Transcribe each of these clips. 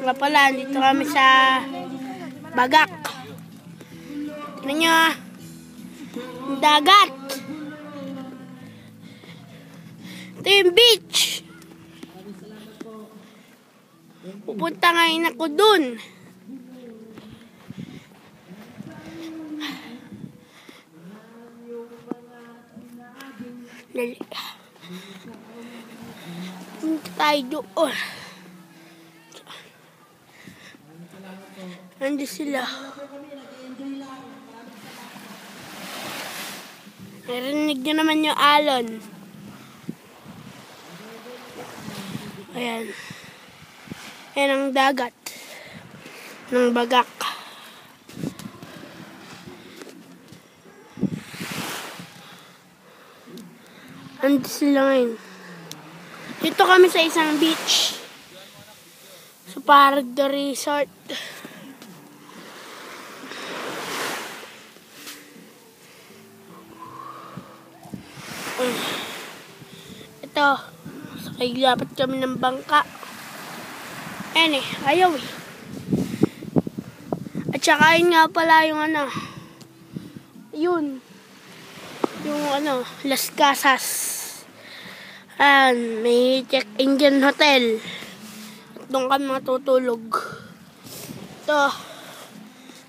Nga pala, dito kami sa Bagak. Tignan nyo ah. Dagat. Ito yung beach. Pupunta ngayon ako dun. Dali. Punta tayo doon. Nandun sila. Narinig nyo naman yung alon. Ayan. Ayan ang dagat ng Bagak. Nandun sila ngayon. Dito kami sa isang beach. Sa Pardo Resort. Ito. Sakay dapat kami ng bangka. Ayan eh. Ayaw eh. At saka yun nga pala yung ano. Yun. Yung ano. Las Casas. Ayan. May check-in dyan hotel. At doon kami matutulog. Ito.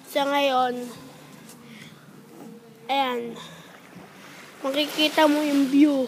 Sa ngayon. Ayan. Makikita mo yung view.